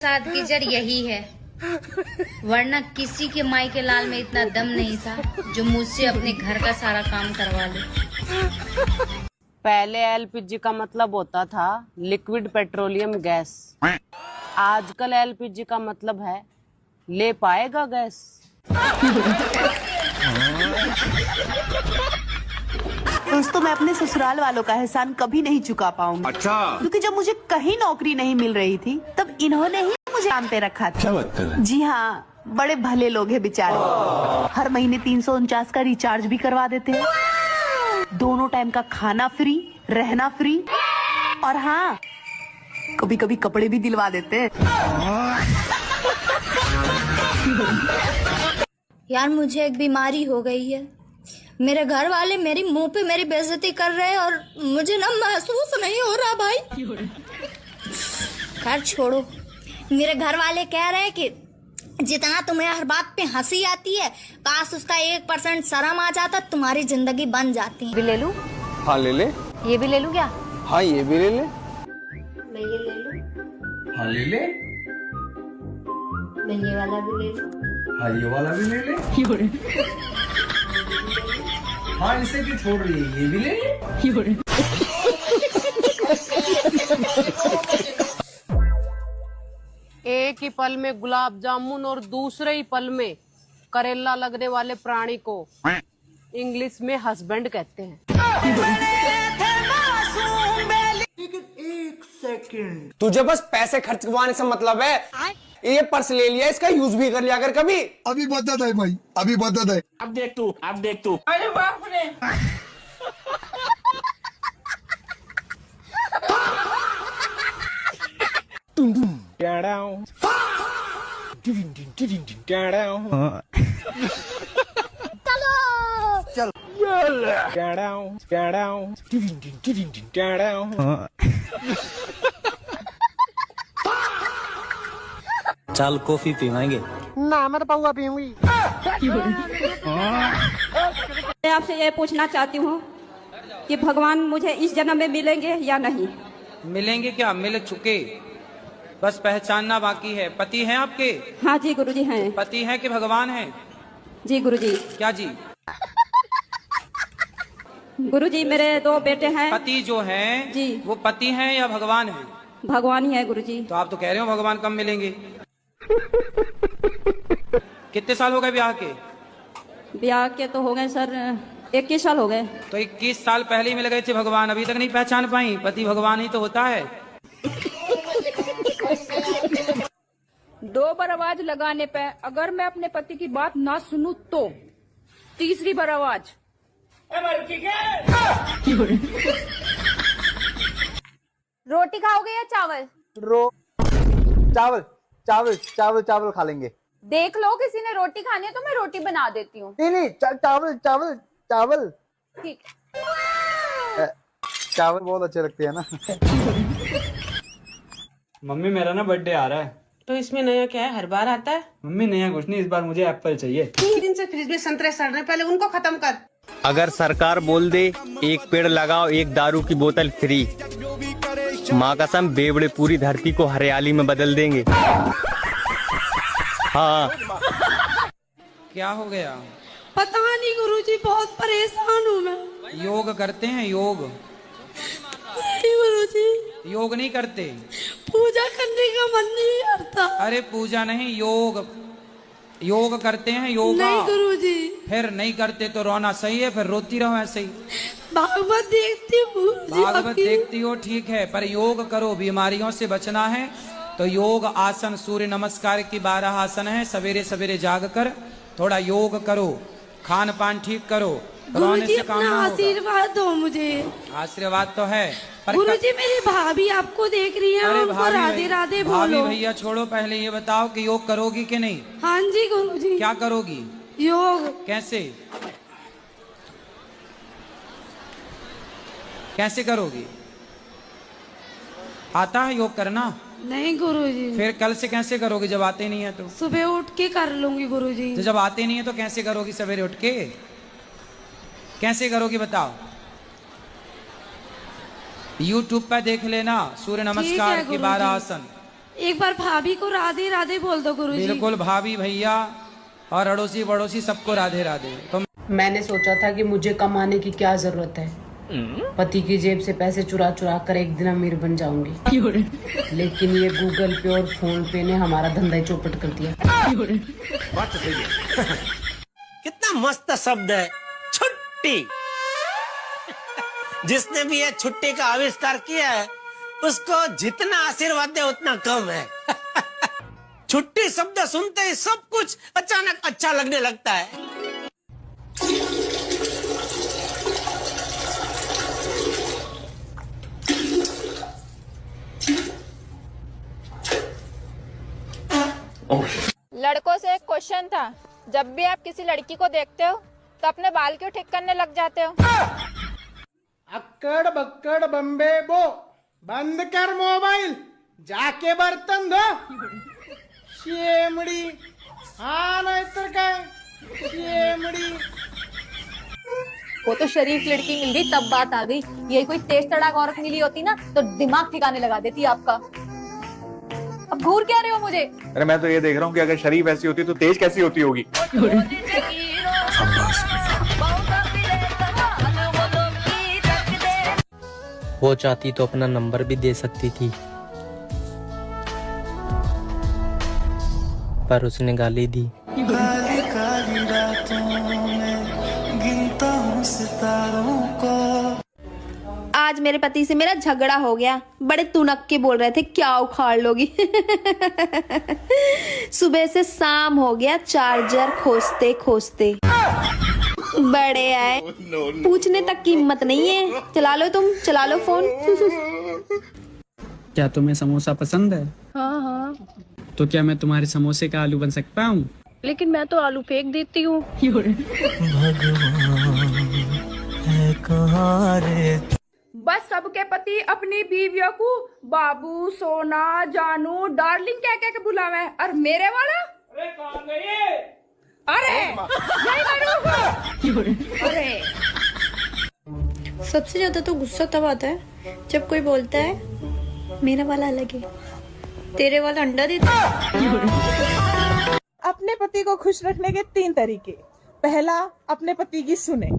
साथ की जड़ यही है, वरना किसी के माई के लाल में इतना दम नहीं था जो मुझसे अपने घर का सारा काम करवा ले। पहले एलपीजी का मतलब होता था लिक्विड पेट्रोलियम गैस। आजकल एलपीजी का मतलब है ले पाएगा गैस। दोस्तों, मैं अपने ससुराल वालों का एहसान कभी नहीं चुका पाऊंगी। अच्छा। क्योंकि जब मुझे कहीं नौकरी नहीं मिल रही थी तब इन्होंने ही मुझे काम पे रखा था। क्या बात कर रहे हैं? जी हाँ, बड़े भले लोग हैं बेचारे। हर महीने 349 का रिचार्ज भी करवा देते हैं, दोनों टाइम का खाना फ्री, रहना फ्री, और हाँ, कभी कभी कपड़े भी दिलवा देते हैं। यार, मुझे एक बीमारी हो गई है। मेरे घर वाले मेरी मुंह पे मेरी बेइज्जती कर रहे हैं और मुझे ना महसूस नहीं हो रहा भाई। खैर छोड़ो, मेरे घर वाले कह रहे हैं कि जितना तुम्हें हर बात पे हंसी आती है, काश उसका 1% शर्म आ जाता, तुम्हारी जिंदगी बन जाती। भी ले लूं? हाँ ले ले। ये भी ले लूं क्या? हाँ ये भी ले ले। मैं ये ले लूं? हाँ ले ले। मैं ये वाला भी ले लूं? हाँ ये वाला भी ले ले। हाँ इसे क्यों छोड़ रही है, ये भी ले ले। एक ही पल में गुलाब जामुन और दूसरे ही पल में करेला लगने वाले प्राणी को इंग्लिश में हस्बैंड कहते हैं। एक सेकंड, तुझे बस पैसे खर्च करवाने से मतलब है? ये पर्स ले लिया, इसका यूज भी कर लिया कर कभी। अभी बदत है भाई, अभी बदत है। अब देख तू। अरे बाप रे। चल कॉफी पीवाएंगे ना, मैं तो पाऊंगा पीऊंगी। मैं आपसे ये पूछना चाहती हूँ कि भगवान मुझे इस जन्म में मिलेंगे या नहीं? मिलेंगे क्या, मिल चुके, बस पहचानना बाकी है। पति हैं आपके? हाँ जी गुरुजी हैं। पति हैं कि भगवान हैं? जी गुरुजी। क्या जी? गुरुजी मेरे 2 बेटे हैं। पति जो हैं जी, वो पति हैं या भगवान हैं? भगवान ही है गुरुजी। तो आप तो कह रहे हो भगवान कब मिलेंगे। कितने साल हो गए ब्याह के? ब्याह के तो हो गए सर 21 साल हो गए। तो 21 साल पहले ही मिल गए थे भगवान, अभी तक नहीं पहचान पाई? पति भगवान ही तो होता है। 2 बार आवाज लगाने पे अगर मैं अपने पति की बात ना सुनूं तो 3री बार आवाज। रोटी खाओगे या चावल? चावल चावल चावल चावल खा लेंगे। देख लो, किसी ने रोटी खानी है तो मैं रोटी बना देती हूँ। नहीं चावल चावल चावल। ठीक है, चावल बहुत अच्छे लगते हैं ना। मम्मी मेरा ना बर्थडे आ रहा है। तो इसमें नया क्या है, हर बार आता है? मम्मी नया कुछ नहीं, इस बार मुझे एप्पल चाहिए। 3 दिन से फ्रिज में संतरे सड़ रहे, पहले उनको खत्म कर। अगर सरकार बोल दे एक पेड़ लगाओ एक दारू की बोतल फ्री, माँ कसम बेवड़े पूरी धरती को हरियाली में बदल देंगे। हाँ। क्या हो गया? पता नहीं गुरुजी, बहुत परेशान हूँ मैं। योग करते हैं? योग नहीं गुरुजी, योग नहीं करते? पूजा करने का मन नहीं करता। अरे पूजा नहीं, योग करते हैं, योगा। नहीं गुरुजी। फिर नहीं करते तो रोना सही है, फिर रोती रहो ऐसे ही। भागवत देखती हूँ। भागवत देखती हो, ठीक है, पर योग करो, बीमारियों से बचना है तो योग आसन, सूर्य नमस्कार की 12 आसन है, सवेरे सवेरे जाग कर थोड़ा योग करो, खान पान ठीक करो, रोने से काम ना होगा। आशीर्वाद दो मुझे। आशीर्वाद तो है पर गुरुजी मेरी भाभी आपको देख रही है, उनको राधे राधे बोलो। भाभी भैया छोड़ो, पहले ये बताओ कि योग करोगी कि नहीं? हाँ जी गुरुजी। क्या करोगी? योग। कैसे कैसे करोगी? आता है योग करना? नहीं गुरुजी। फिर कल से कैसे करोगी जब आते नहीं है तो? सुबह उठ के कर लूंगी गुरुजी। तो जब आते नहीं है तो कैसे करोगी सवेरे उठ के? कैसे करोगी बताओ? YouTube पे देख लेना, सूर्य नमस्कार की 12 आसन, एक बार भाभी को राधे राधे बोल दो गुरुजी। बिल्कुल भाभी भैया और अड़ोसी पड़ोसी सबको राधे राधे। तो मैंने सोचा था कि मुझे कमाने की क्या जरूरत है, पति की जेब से पैसे चुरा चुरा कर एक दिन अमीर बन जाऊंगी, लेकिन ये गूगल पे और फोन पे ने हमारा धंधा ही चौपट कर दिया। बात तो सही है। कितना मस्त शब्द है छुट्टी। जिसने भी ये छुट्टी का आविष्कार किया है उसको जितना आशीर्वाद दे उतना कम है। छुट्टी शब्द सुनते ही सब कुछ अचानक अच्छा लगने लगता है। लड़कों से एक क्वेश्चन था, जब भी आप किसी लड़की को देखते हो तो अपने बाल क्यों ठीक करने लग जाते हो? अक्कड़ बक्कड़ बम्बे बो, बंद कर मोबाइल, जाके बर्तन धो। शेमड़ी, हाँ ना इतर का शेमड़ी। वो तो शरीफ लड़की मिल गई तब बात आ गई, ये कोई तेज तड़ाक औरत मिली होती ना तो दिमाग ठिकाने लगा देती आपका। अब घूर क्या रहे हो मुझे? अरे मैं तो ये देख रहा हूँ कि अगर शरीफ ऐसी होती तो तेज कैसी होती होगी। वो चाहती तो अपना नंबर भी दे सकती थी, पर उसने गाली दी। काली काली रातों में गिनता हूँ सितारों को। आज मेरे पति से मेरा झगड़ा हो गया। बड़े तुनक के बोल रहे थे क्या उखाड़ लोगी। सुबह से शाम हो गया चार्जर खोजते खोजते। बड़े आए, पूछने तक की हिम्मत नहीं है। चला लो तुम, चला लो फोन। क्या तुम्हें समोसा पसंद है? हाँ हाँ, तो क्या मैं तुम्हारे समोसे का आलू बन सकता हूँ? लेकिन मैं तो आलू फेंक देती हूँ। बस सबके पति अपनी बीवियों को बाबू, सोना, जानू, डार्लिंग क्या क्या के बुलावे हैं, और मेरे वाला अरे सबसे ज्यादा तो गुस्सा तब आता है जब कोई बोलता है मेरा वाला अलग है, तेरे वाला अंडा देता है। अपने पति को खुश रखने के 3 तरीके। पहला, अपने पति की सुने।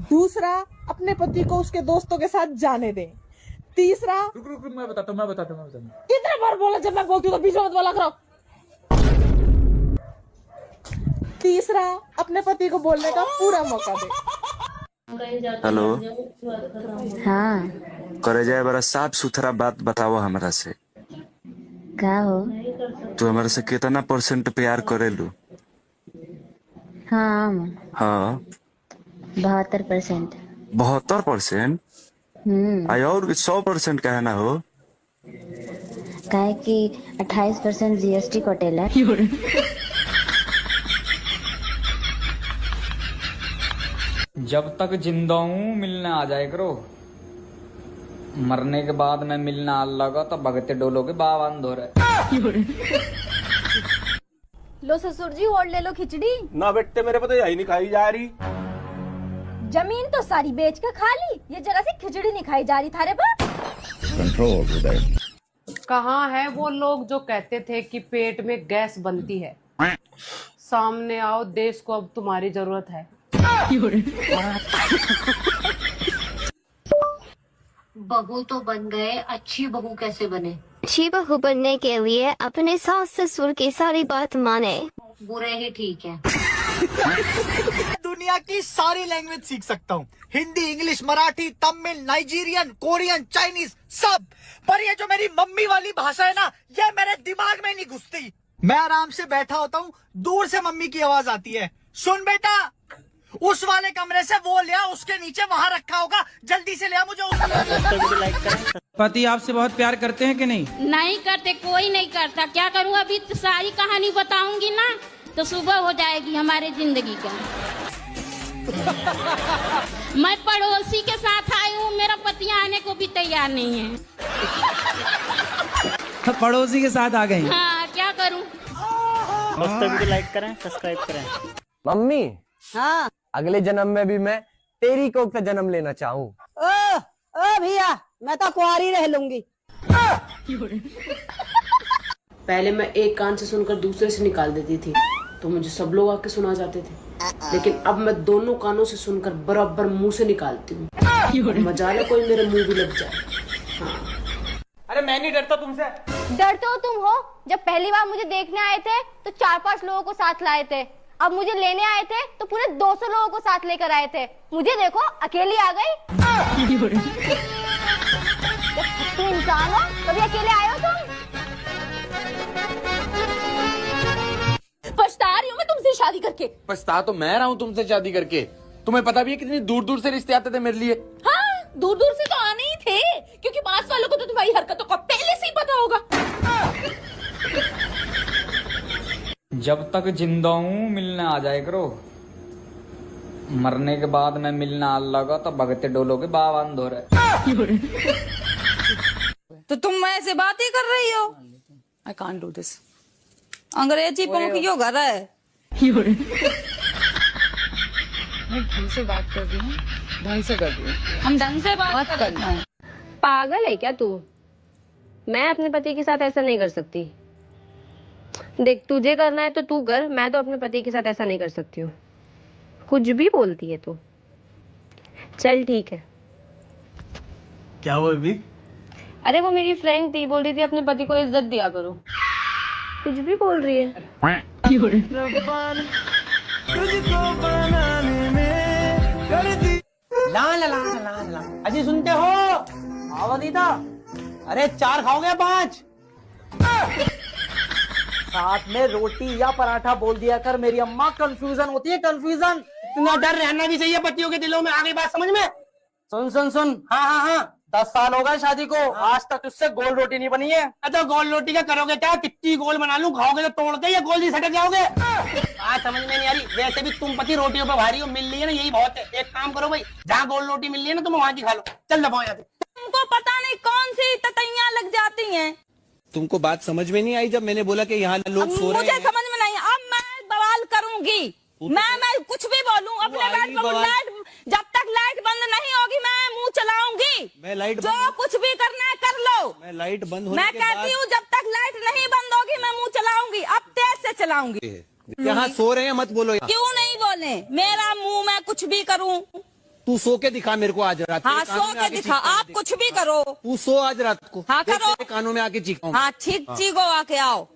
दूसरा, अपने पति को उसके दोस्तों के साथ जाने दें। तीसरा, रुक मैं बताता हूँ। कितने बार बोला जब मैं बोलती हूँ तो बीच में मत बोला करो। तीसरा, अपने पति को बोलने का पूरा मौका दे। हेलो, हाँ, करे जाए बड़ा साफ सुथरा बात बताओ हमरा से। का हो? तू हमारे से कितना % प्यार करेलू? हाँ, हाँ 72%। 72%? आई और 100% कहना हो? काहे कि 28% GST कटेला। जब तक जिंदा हूँ मिलने आ जाए करो, मरने के बाद मैं मिलने आ लगा तो भगते डोलोगे बावन धो रहे। लो ससुर जी और ले लो खिचड़ी। ना बेटे, मेरे को तो यही नहीं खाई जा रही। जमीन तो सारी बेच के खा ली, ये जगह से खिचड़ी नहीं खाई जा रही थारे पर। कहाँ है वो लोग जो कहते थे कि पेट में गैस बनती है? सामने आओ, देश को अब तुम्हारी जरूरत है। बहू तो बन गए, अच्छी बहू कैसे बने? अच्छी बहू बनने के लिए अपने सास ससुर की सारी बात माने। बुरे ही ठीक है। दुनिया की सारी लैंग्वेज सीख सकता हूँ, Hindi, English, Marathi, Tamil, Nigerian, Korean, Chinese, सब। पर ये जो मेरी मम्मी वाली भाषा है ना, ये मेरे दिमाग में नहीं घुसती। मैं आराम से बैठा होता हूँ, दूर से मम्मी की आवाज आती है, सुन बेटा उस वाले कमरे से वो लिया, उसके नीचे वहाँ रखा होगा, जल्दी से लिया मुझे। पति आपसे बहुत प्यार करते हैं कि नहीं? नहीं करते, कोई नहीं करता। क्या करूँ, अभी तो सारी कहानी बताऊंगी ना तो सुबह हो जाएगी हमारे जिंदगी का। मैं पड़ोसी के साथ आई हूँ, मेरा पति आने को भी तैयार नहीं है। पड़ोसी के साथ आ गए। हाँ, क्या करूँ। वीडियो लाइक करें, सब्सक्राइब करें। मम्मी, हाँ, अगले जन्म में भी मैं तेरी कोख का जन्म लेना चाहूँ। ओ भैया, मैं तो कुंवारी रह लूंगी। पहले मैं एक कान से सुनकर दूसरे से निकाल देती थी तो मुझे सब लोग आके सुना जाते थे, लेकिन अब मैं दोनों कानों से सुनकर बराबर मुंह से निकालती हूँ। मजाल है कोई मेरे मुंह भी लग जाए। हाँ। अरे मैं नहीं डरता तुमसे। डरते हो तुम हो। जब पहली बार मुझे देखने आए थे तो 4-5 लोगों को साथ लाए थे, अब मुझे लेने आए थे तो पूरे 200 लोगों को साथ लेकर आए थे। मुझे देखो अकेली आ गई। तुम इंसान हो, कभी अकेले आए हो तुम? पछता रही हूँ मैं तुमसे शादी करके। पछता तो मैं रहा हूँ तुमसे शादी करके। तुम्हें पता भी है कितनी दूर दूर से रिश्ते आते थे मेरे लिए। हाँ, दूर दूर से तो आने ही थे, क्योंकि पास वालों को तो तुम्हारी हरकतों का पहले से ही पता होगा। जब तक जिंदा हूँ मिलने आ जाए करो, मरने के बाद मैं मिलना आ लगा तो भगते डोलो के बाबान धो रहे। तो तुम ऐसे बात ही कर रही हो? I can't do this. अंग्रेजी पंखियों घर है। मैं ढंग से बात कर रही हूँ, ढंग से कर रही हूँ। हम ढंग से बात करना है। पागल है क्या तू? मैं अपने पति के साथ ऐसा नहीं कर सकती। देख, तुझे करना है तो तू कर, मैं तो अपने पति के साथ ऐसा नहीं कर सकती हूँ। कुछ भी बोलती है तू। चल ठीक है। क्या हुआ अभी? अरे वो मेरी फ्रेंड थी, बोल रही थी अपने पति को इज्जत दिया करो। कुछ भी बोल रही है। अजी सुनते हो? आवादीदा, अरे 4 खाओगे 5? साथ में रोटी या पराठा बोल दिया कर, मेरी अम्मा कंफ्यूजन होती है, कंफ्यूजन। इतना डर रहना भी चाहिए पतियों के दिलों में। आगे बात समझ में? सुन सुन सुन। हाँ 10 साल हो गए शादी को, आज तक तुझसे गोल रोटी नहीं बनी है। तो गोल रोटी का करोगे क्या? कितनी गोल बना लूं, खाओगे तो तोड़ के या गोल जी सटक जाओगे? आज समझ में नहीं आ रही। वैसे भी तुम पति रोटियों पर भारी हो, मिल रही है ना, यही बहुत है। एक काम करो भाई, जहाँ गोल रोटी मिल रही है ना तुम वहाँ की खा लो। चल दबाओ यहाँ से। तुमको पता नहीं कौन सी ततैयां लग जाती हैं। तुमको बात समझ में नहीं आई जब मैंने बोला कि यहाँ लोग सो रहे हैं? मुझे समझ में नहीं। अब मैं बवाल करूंगी। मैं कुछ भी बोलूं अपने लाइट, जब तक लाइट बंद नहीं होगी मैं मुंह चलाऊंगी। मैं लाइट जो कुछ भी करना है कर लो। मैं लाइट बंद होने मैं कहती हूँ जब तक लाइट नहीं बंद होगी मैं मुंह चलाऊंगी। अब तेज से चलाऊंगी। यहाँ सो रहे हैं, मत बोलो। क्यों नहीं बोले? मेरा मुंह मैं कुछ भी करूँ। तू सो के दिखा मेरे को आज रात। हाँ सो के दिखा। आप कुछ भी करो। तू सो आज रात को। हाँ करो। कानों में आके चीखो। हाँ चीखो आके आओ।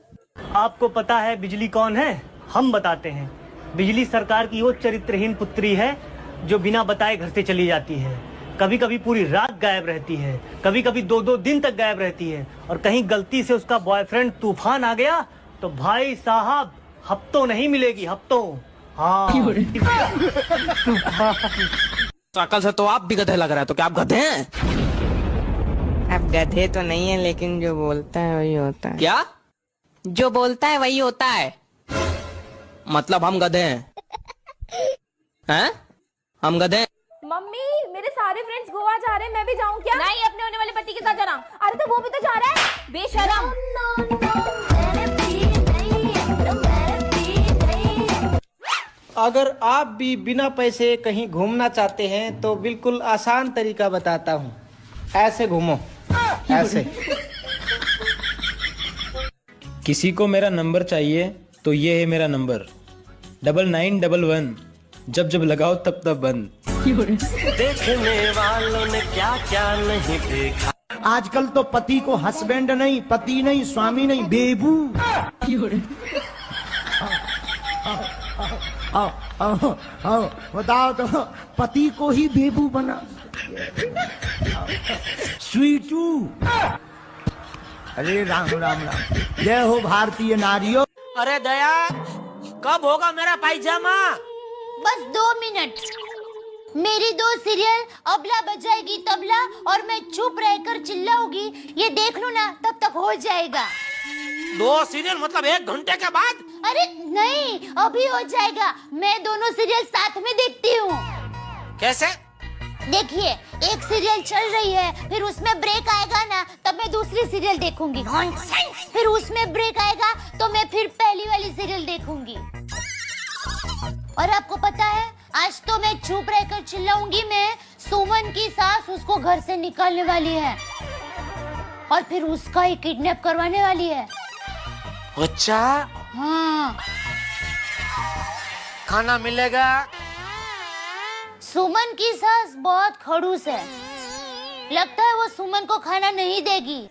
आपको पता है बिजली कौन है? हम बताते हैं। बिजली सरकार की वो चरित्रहीन पुत्री है जो बिना बताए घर से चली जाती है। कभी कभी पूरी रात गायब रहती है, कभी कभी 2-2 दिन तक गायब रहती है। और कहीं गलती से उसका बॉयफ्रेंड तूफान आ गया तो भाई साहब हफ्तों नहीं मिलेगी, हफ्तों। हाँ शकल से तो आप भी गधे लग रहे हैं, तो क्या आप गधे हैं? अब गधे तो नहीं है, लेकिन जो बोलता है वही होता है। क्या? जो बोलता है वही होता है। मतलब हम गधे हैं? हैं? हम गधे हैं? मम्मी, मेरे सारे फ्रेंड्स गोवा जा रहे हैं, मैं भी जाऊं क्या? नहीं, अपने होने वाले पति के साथ जाना। अरे तो वो भी तो जा रहा है, बेशरम। अगर आप भी बिना पैसे कहीं घूमना चाहते हैं तो बिल्कुल आसान तरीका बताता हूँ। ऐसे घूमो, ऐसे। किसी को मेरा नंबर चाहिए तो ये है मेरा नंबर 9911। जब जब लगाओ तब तब बंद। देखने वालों ने क्या क्या नहीं देखा। आजकल तो पति को हस्बैंड नहीं, पति नहीं, स्वामी नहीं, बेबू। बताओ तो, पति को ही बेबू बना। स्वीटू। अरे राम राम राम। जय हो भारतीय नारियों। अरे दया, कब होगा मेरा पायजामा? बस 2 मिनट। मेरी 2 सीरियल अबला बजाएगी तबला और मैं चुप रहकर चिल्लाऊंगी, ये देख लो ना, तब तक हो जाएगा। 2 सीरियल मतलब 1 घंटे के बाद? अरे नहीं, अभी हो जाएगा। मैं दोनों सीरियल साथ में देखती हूँ। कैसे? देखिए, एक सीरियल चल रही है, फिर उसमें ब्रेक आएगा ना, तब मैं दूसरी सीरियल देखूंगी। फिर उसमें ब्रेक आएगा तो मैं फिर पहली वाली सीरियल देखूंगी। और आपको पता है, आज तो मैं चुप रहकर चिल्लाऊंगी। मैं सुमन की सास उसको घर से निकालने वाली है और फिर उसका ही किडनैप करवाने वाली है। अच्छा, हाँ। खाना मिलेगा? सुमन की सास बहुत खड़ूस है, लगता है वो सुमन को खाना नहीं देगी।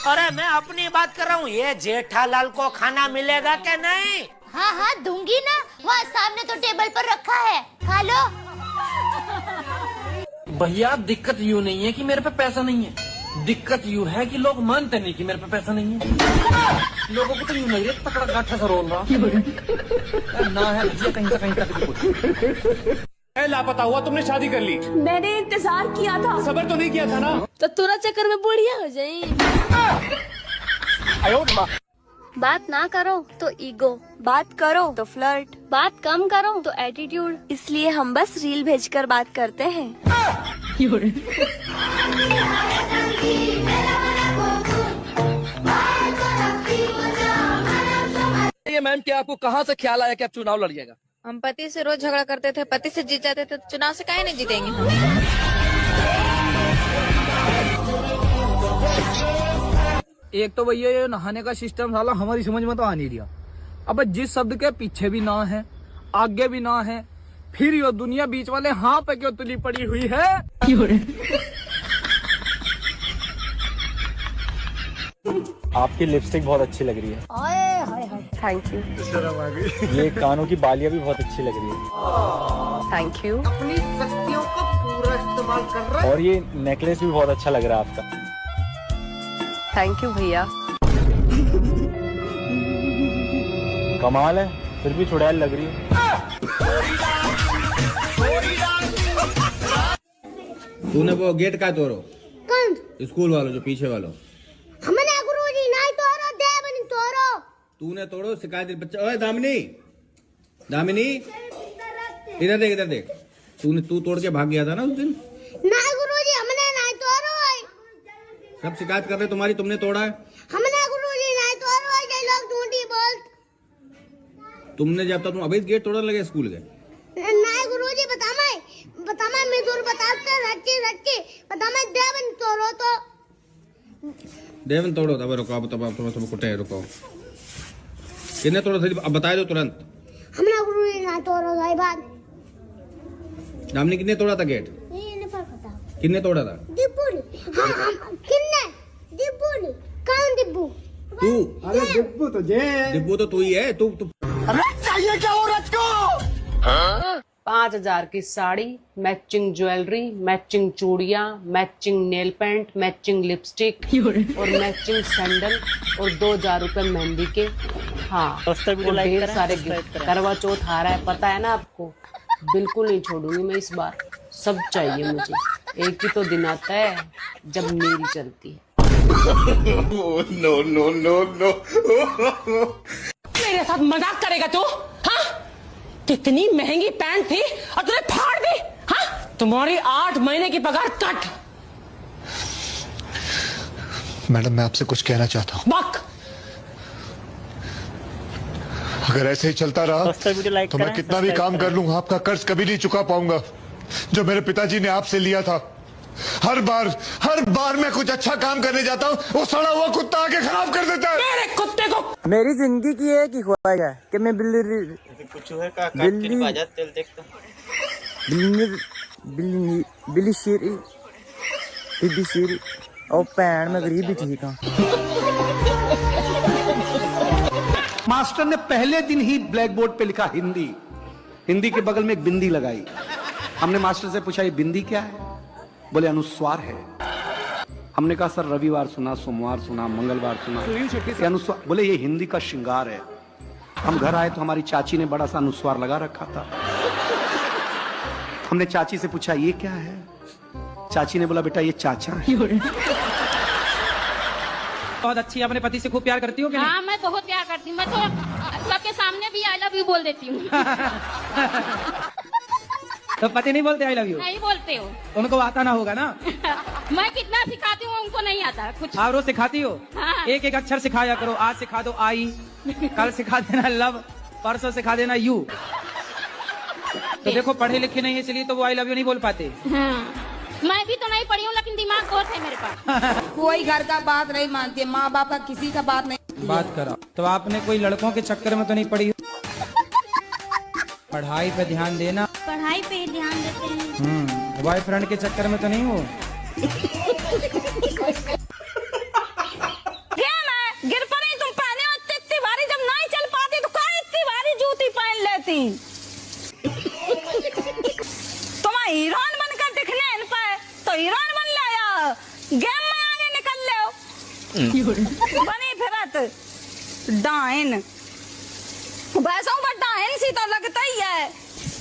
अरे मैं अपनी बात कर रहा हूँ, ये जेठालाल को खाना मिलेगा क्या नहीं? हाँ हाँ दूंगी ना, वहाँ सामने तो टेबल पर रखा है, खा लो। भैया दिक्कत यूँ नहीं है कि मेरे पे पैसा नहीं है, दिक्कत यूँ है कि लोग मानते नहीं कि मेरे पे पैसा नहीं है। लोगों को तो यूँ लग रही है तकड़ा गाठा सा रोल रहा ना है भैया, कहीं से कहीं तक लापता हुआ। तुमने शादी कर ली? मैंने इंतजार किया था। सबर तो नहीं किया था ना? तो तुरंत चक्कर में बुढ़िया हो जाए। बात ना करो तो ईगो, बात करो तो फ्लर्ट, बात कम करो तो एटीट्यूड, इसलिए हम बस रील भेजकर बात करते हैं। ये मैम, क्या आपको कहाँ से ख्याल आया कि आप चुनाव लड़िएगा? हम पति से रोज झगड़ा करते थे, पति से जीत जाते थे, चुनाव से काहे नहीं जीतेंगे हम? एक तो भैया ये नहाने का सिस्टम साला हमारी समझ में तो आ नहीं रहा। अब जिस शब्द के पीछे भी ना है, आगे भी ना है, फिर ये दुनिया बीच वाले हाँ पे क्यों तुली पड़ी हुई है? आपकी लिपस्टिक बहुत अच्छी लग रही है। Thank you. ये कानों की बालियां भी बहुत अच्छी लग रही है। Thank you. अपनी शक्तियों का पूरा इस्तेमाल कर रहा है। और ये नेकलेस भी बहुत अच्छा लग रहा है आपका। थैंक यू भैया। कमाल है, फिर भी चुड़ैल लग रही है। तूने वो गेट का तोड़ो? कौन? स्कूल वालों जो पीछे वालों। हमने गुरुजी नहीं तोड़ो, देव नहीं तोड़ो। तूने तोड़ो, शिकायत बच्चा। ओए दामिनी, दामिनी इधर देख, इधर देख। तू तोड़ के भाग गया था ना उस दिन। नहीं गुरुजी, हमने नहीं तोड़ो। सब शिकायत कर रहे तुम्हारी, तुमने तोड़ा है। हमने गुरुजी नहीं तोड़ो, ये लोग झूठी बोल। तुमने जब तक तुम अभी गेट तोड़ने लगे स्कूल के। नहीं गुरुजी, बता मैं मजदूर बताते रच्ची बता मैं देवन तोड़ो तो देवन तोड़ो। तब रुको, अब तुम कुटे रुको। कितने तोड़ो थे अब बताए दो तुरंत। हमने गुरुजी नहीं तोड़ो भाई बात। दामिनी कितने तोड़ा था गेट? ये नहीं पता। कितने तोड़ा था? दिब्बू ने। हाँ कितने? दिब्बू ने। कौन दिब्बू? तू। अरे दिब्बू तो तू ही है। तू चाहिए क्या औरत को? 5,000 की साड़ी, मैचिंग ज्वेलरी, मैचिंग चूड़ियाँ, matching nail paint, matching lipstick और मैचिंग सैंडल और 2,000 रुपए मेहंदी के। हाँ, और ढेर सारे गिफ्ट। करवा चौथ आ रहा है, पता है ना आपको। बिल्कुल नहीं छोड़ूंगी मैं इस बार, सब चाहिए मुझे। एक ही तो दिन आता है जब मेरी चलती है। No no no no. मेरे साथ मजाक करेगा तू? हाँ, कितनी महंगी पैंट थी और तूने फाड़ दी। हाँ, तुम्हारी 8 महीने की पगार कट। मैडम, मैं आपसे कुछ कहना चाहता हूँ। बक। अगर ऐसे ही चलता रहा तो मैं कितना भी काम कर लूँ, आपका कर्ज कभी नहीं चुका पाऊंगा जो मेरे पिताजी ने आपसे लिया था। हर बार मैं कुछ अच्छा काम करने जाता हूँ, वो सड़ा हुआ कुत्ता आके खराब कर देता है। मेरे कुत्ते को। मेरी जिंदगी की एक ही ख्वाहिश है कि मैं बिल्ली शेरी और भैन मैं गरीब भी ठीक हाँ। मास्टर ने पहले दिन ही ब्लैक बोर्ड पे लिखा हिंदी, हिंदी के बगल में एक बिंदी लगाई। हमने मास्टर से पूछा ये बिंदी क्या है? बोले अनुस्वार है। हमने कहा सर रविवार सुना, सोमवार सुना, मंगलवार सुना, ये अनुस्वार। बोले ये हिंदी का श्रृंगार है। हम घर आए तो हमारी चाची ने बड़ा सा अनुस्वार लगा रखा था। हमने चाची से पूछा ये क्या है? चाची ने बोला बेटा ये चाचा है। बहुत अच्छी, अपने पति से खूब प्यार करती हो कि नहीं? हाँ, मैं बहुत प्यार करती हूँ। मैं तो सबके सामने भी आई लव यू बोल देती हूँ। तो पति नहीं बोलते आई लव यू? नहीं बोलते हो। उनको आता ना होगा ना? मैं कितना सिखाती हूँ उनको नहीं आता कुछ। आप रोज सिखाती हो? हाँ। एक एक अक्षर सिखाया करो। आज सिखा दो आई, कल सिखा देना लव, परसों सिखा देना यू। तो देखो पढ़े लिखे नहीं है इसलिए तो वो आई लव यू नहीं बोल पाते। हाँ। मैं भी तो नहीं पढ़ी हूँ लेकिन दिमाग बहुत है मेरे पास। कोई घर का बात नहीं मानती है, माँ बाप का किसी का बात नहीं। बात करा तो आपने कोई लड़कों के चक्कर में तो नहीं पड़ी? पढ़ाई पे ध्यान देना। पढ़ाई पे ही ध्यान देते हैं। बॉयफ्रेंड के चक्कर में तो नहीं हो? गिर पड़ी तुम पहने हो इतनी भारी, जब नहीं चल पाती तो कहाँ इतनी भारी जूती पहन लेती। तुम हीरोइन बनकर दिखने इन पाए तो हीरोइन बन ले या गेम में आगे निकल ले बनी फिरत डाइन। वैसा पर डाइन सी तो लगता ही है,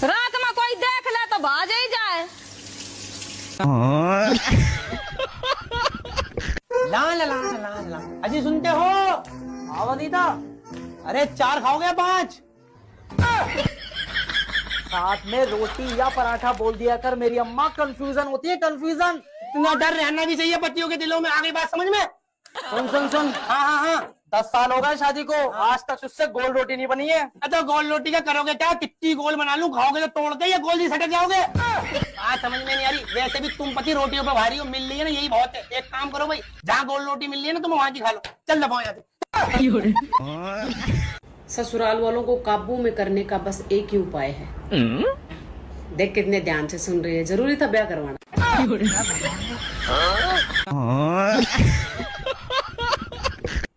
रात में कोई देख ले तो भाज ही जाए। ला ला ला ला ला अजी सुनते हो? आवदीता, अरे 4 खाओगे 5? साथ में रोटी या पराठा बोल दिया कर, मेरी अम्मा कंफ्यूजन होती है, कंफ्यूजन। इतना डर रहना भी चाहिए पतियों के दिलों में। आगे बात समझ में? सुन सुन सुन, हाँ 10 साल हो गए शादी को, आज तक उससे गोल रोटी नहीं बनी है। अच्छा गोल रोटी का करोगे क्या? कितनी गोल बना लूं, खाओगे तो तोड़ के या गोल जी सटक जाओगे? बात समझ में नहीं आ रही। वैसे भी तुम पति रोटियों पे भारी हो, मिल रही है ना यही बहुत है। एक काम करो भाई, जहाँ गोल रोटी मिल रही है ना तुम वहां की खा लो। चल दबाओ यहाँ से। ससुराल वालों को काबू में करने का बस एक ही उपाय है। देख कितने ध्यान से सुन रही है, जरूरी था ब्याह करवाना।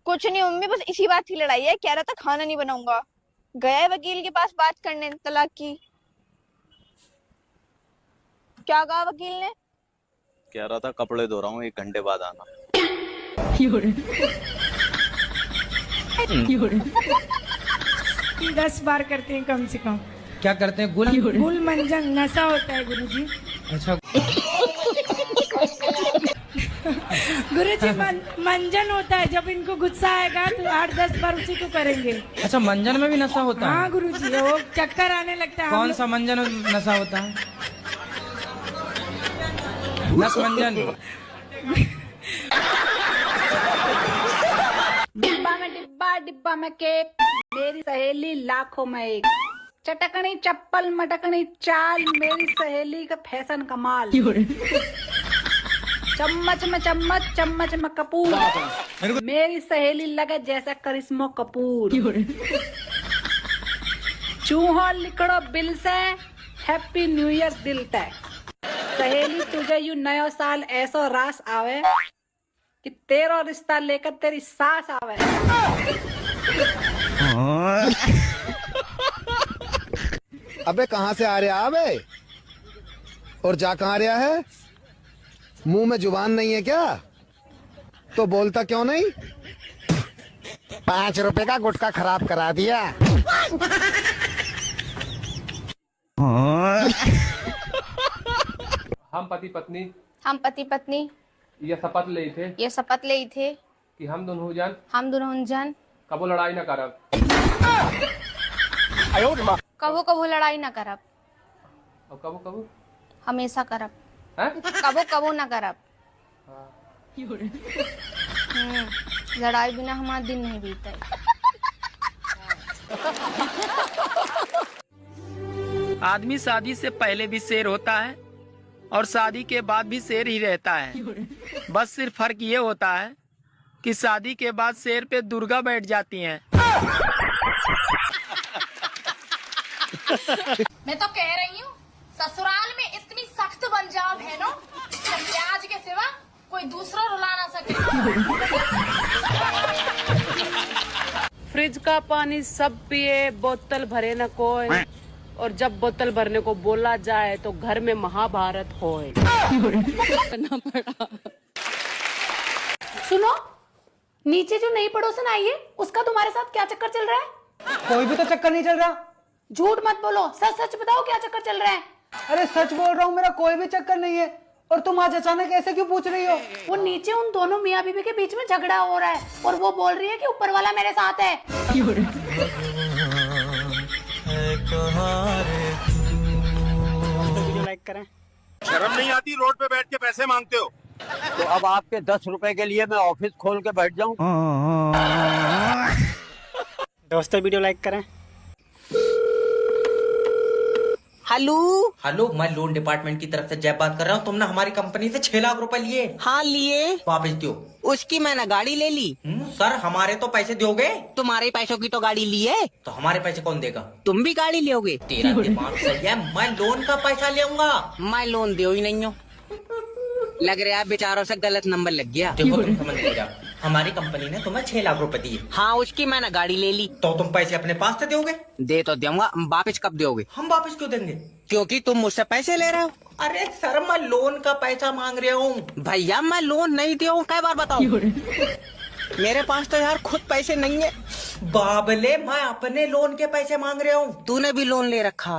कुछ नहीं मम्मी, बस इसी बात की लड़ाई है। कह रहा था खाना नहीं बनाऊंगा, गया है वकील के पास बात करने तलाक की। क्या कहा वकील ने? कह रहा था कपड़े धो रहा हूँ, 1 घंटे बाद आना। 10 बार करते हैं कम से कम। क्या करते हैं? गुल मंजन नशा होता है गुरुजी। अच्छा गुरुजी मंजन होता है, जब इनको गुस्सा आएगा तो 8-10 बार उसी को करेंगे। अच्छा, मंजन में भी नशा होता है? हाँ गुरुजी, वो चक्कर आने लगता है। कौन सा मंजन नशा होता है? नस मंजन। डिब्बा में केक, मेरी सहेली लाखों में एक, चटकनी चप्पल मटकनी चाल, मेरी सहेली का फैशन कमाल, चम्मच में चम्मच चम्मच में कपूर, मेरी सहेली लगे जैसा करिश्मा कपूर, चूहो लिखड़ो बिल से हैप्पी न्यू ईयर दिल तय, सहेली तुझे यू नयो साल ऐसो रास आवे कि तेरा रिश्ता लेकर तेरी सास आवे। अबे कहाँ से आ रहा है और जा कहाँ रहा है? मुंह में जुबान नहीं है क्या? तो बोलता क्यों नहीं? 5 रुपए का गुटखा खराब करा दिया। हम पति पत्नी ये शपथ ले थे कि हम दोनों जन कबो लड़ाई न करब। कबो लड़ाई न करब और कबो हमेशा करब। हैं? कबो न करब। लड़ाई बिना हमारा दिन नहीं बीते। आदमी शादी से पहले भी शेर होता है और शादी के बाद भी शेर ही रहता है। बस सिर्फ फर्क ये होता है कि शादी के बाद शेर पे दुर्गा बैठ जाती हैं। मैं तो कह रही हूँ ससुराल में इतनी सख्त बन जाओ बहनों, प्याज के सिवा कोई दूसरा रुला ना सके। फ्रिज का पानी सब पिए, बोतल भरे न कोई, और जब बोतल भरने को बोला जाए तो घर में महाभारत होए। सुनो, नीचे जो नई पड़ोसन आई है उसका तुम्हारे साथ क्या चक्कर चल रहा है? कोई भी तो चक्कर नहीं चल रहा। झूठ मत बोलो, सच सच बताओ क्या चक्कर चल रहा है? अरे सच बोल रहा हूँ, मेरा कोई भी चक्कर नहीं है। और तुम आज अचानक ऐसे क्यों पूछ रही हो? वो नीचे उन दोनों मियाँ बीवी के बीच में झगड़ा हो रहा है और वो बोल रही है कि ऊपर वाला मेरे साथ है। लाइक करें। शर्म नहीं आती रोड पे बैठ के पैसे मांगते हो? तो अब आपके 10 रुपए के लिए मैं ऑफिस खोल के बैठ जाऊं? दोस्तों वीडियो लाइक करें। हेलो हेलो, मैं लोन डिपार्टमेंट की तरफ से जय बात कर रहा हूँ। तुमने हमारी कंपनी से 6 लाख रुपए लिए। हाँ लिए। वापस दो। उसकी मैंने गाड़ी ले ली। सर हमारे तो पैसे दोगे? तुम्हारे पैसों की तो गाड़ी ली है। तो हमारे पैसे कौन देगा? तुम भी गाड़ी लोगे? तेरा दिमाग सही है, मैं लोन का पैसा लेऊंगा। मैं लोन दे ही नहीं हूँ। लग रहा है बेचारों से गलत नंबर लग गया। देखो तुम समझ नहीं रहा, हमारी कंपनी ने तुम्हें 6 लाख रुपए दिए। हाँ उसकी मैंने गाड़ी ले ली। तो तुम पैसे अपने पास से दोगे? दे तो दूंगा, वापिस कब दोगे? हम वापस क्यों देंगे? क्योंकि तुम मुझसे पैसे ले रहे हो। अरे सर मैं लोन का पैसा मांग रहा हूँ। भैया मैं लोन नहीं दिया हूँ, कई बार बताओ। मेरे पास तो यार खुद पैसे नहीं है। बाबले मैं अपने लोन के पैसे मांग रहा हूँ। तूने भी लोन ले रखा।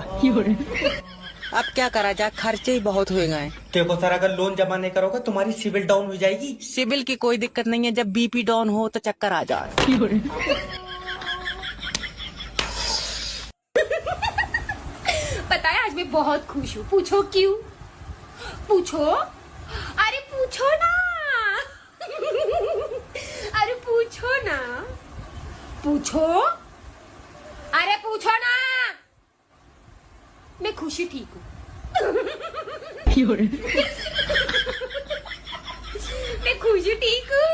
अब क्या करा जाए, खर्चे ही बहुत हुए गए। देखो सर, अगर लोन जमा नहीं करोगे तुम्हारी सिविल डाउन हो जाएगी। सिविल की कोई दिक्कत नहीं है, जब बीपी डाउन हो तो चक्कर आ जाए। पता है आज मैं बहुत खुश हूँ। पूछो क्यों? पूछो, अरे पूछो ना। अरे पूछो ना, पूछो, अरे पूछो ना। मैं खुशी ठीक हूँ। मैं खुशी ठीक हूँ।